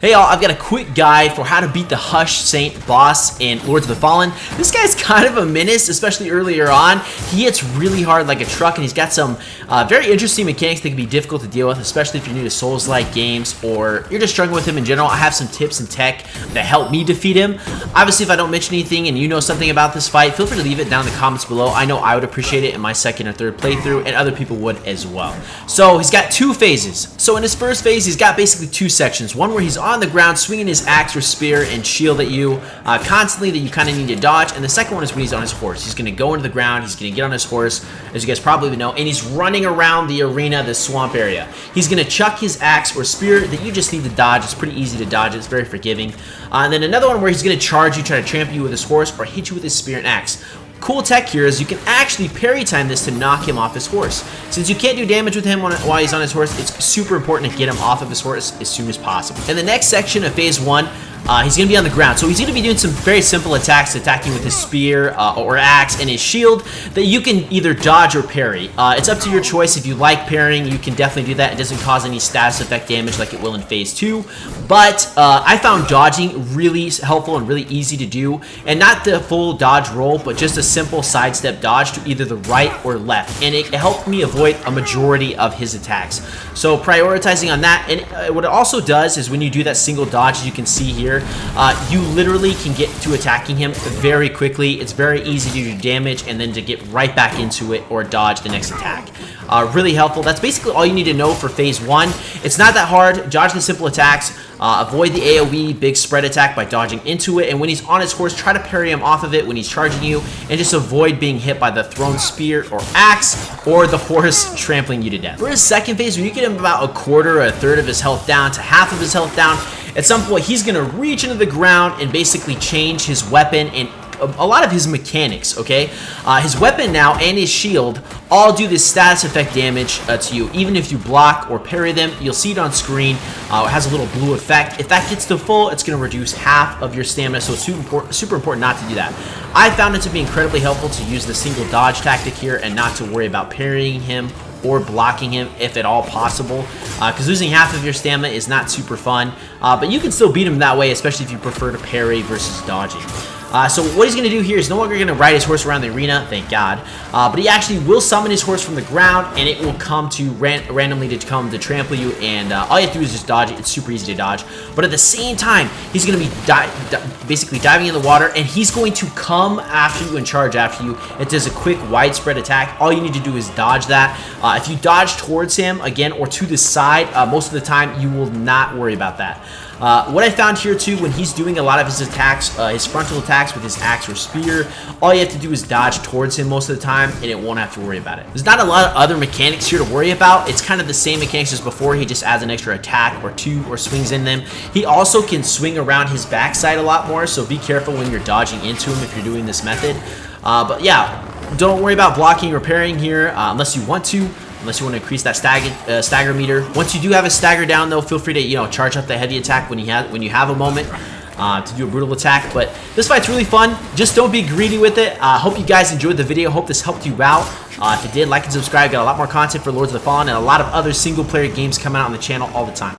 Hey y'all, I've got a quick guide for how to beat the Hush Saint boss in Lords of the Fallen. This guy's kind of a menace, especially earlier on. He hits really hard like a truck, and he's got some very interesting mechanics that can be difficult to deal with, especially if you're new to Souls-like games or you're just struggling with him in general. I have some tips and tech that help me defeat him. Obviously, if I don't mention anything and you know something about this fight, feel free to leave it down in the comments below. I know I would appreciate it in my second or third playthrough, and other people would as well. So he's got two phases. So in his first phase, he's got basically two sections. One where he's on the ground swinging his axe or spear and shield at you constantly that you kind of need to dodge, and the second one is when he's on his horse. He's going to go into the ground, he's going to get on his horse, as you guys probably know, and he's running around the arena, the swamp area. He's going to chuck his axe or spear that you just need to dodge. It's pretty easy to dodge, it's very forgiving. And then another one where he's going to charge you, try to trample you with his horse, or hit you with his spear and axe. Cool tech here is you can actually parry time this to knock him off his horse. Since you can't do damage with him while he's on his horse, it's super important to get him off of his horse as soon as possible. In the next section of phase 1, he's going to be on the ground. So he's going to be doing some very simple attacks, attacking with his spear or axe and his shield that you can either dodge or parry. It's up to your choice. If you like parrying, you can definitely do that. It doesn't cause any status effect damage like it will in phase 2. But I found dodging really helpful and really easy to do. And not the full dodge roll, but just a simple sidestep dodge to either the right or left. And it helped me avoid a majority of his attacks. So prioritizing on that. And what it also does is when you do that single dodge, as you can see here, you literally can get to attacking him very quickly. It's very easy to do damage and then to get right back into it or dodge the next attack. Really helpful. That's basically all you need to know for phase 1. It's not that hard. Dodge the simple attacks. Avoid the AoE big spread attack by dodging into it, and when he's on his horse, try to parry him off of it when he's charging you, and just avoid being hit by the thrown spear or axe or the horse trampling you to death. For his second phase, when you get him about a quarter or a third of his health down to half of his health down, at some point he's going to reach into the ground and basically change his weapon and a lot of his mechanics, okay? His weapon now and his shield all do this status effect damage to you. Even if you block or parry them, you'll see it on screen. It has a little blue effect. If that gets to full, it's going to reduce half of your stamina, so it's super important not to do that. I found it to be incredibly helpful to use the single dodge tactic here and not to worry about parrying him or blocking him if at all possible, because losing half of your stamina is not super fun, but you can still beat him that way, especially if you prefer to parry versus dodging. So what he's going to do here is no longer going to ride his horse around the arena, thank God, but he actually will summon his horse from the ground, and it will come to randomly to come to trample you, and all you have to do is just dodge it. It's super easy to dodge, but at the same time, he's going to be basically diving in the water, and he's going to come after you and charge after you. It does a quick widespread attack. All you need to do is dodge that. If you dodge towards him, again, or to the side, most of the time, you will not worry about that. What I found here too, when he's doing a lot of his attacks, his frontal attacks with his axe or spear, all you have to do is dodge towards him most of the time, and it won't have to worry about it. There's not a lot of other mechanics here to worry about. It's kind of the same mechanics as before. He just adds an extra attack or two or swings in them. He also can swing around his backside a lot more, so be careful when you're dodging into him if you're doing this method. But yeah, don't worry about blocking or parrying here unless you want to. Unless you want to increase that stagger meter. Once you do have a stagger down, though, feel free to charge up the heavy attack when you have a moment to do a brutal attack. But this fight's really fun. Just don't be greedy with it. Hope you guys enjoyed the video. Hope this helped you out. If it did, like and subscribe. Got a lot more content for Lords of the Fallen and a lot of other single-player games coming out on the channel all the time.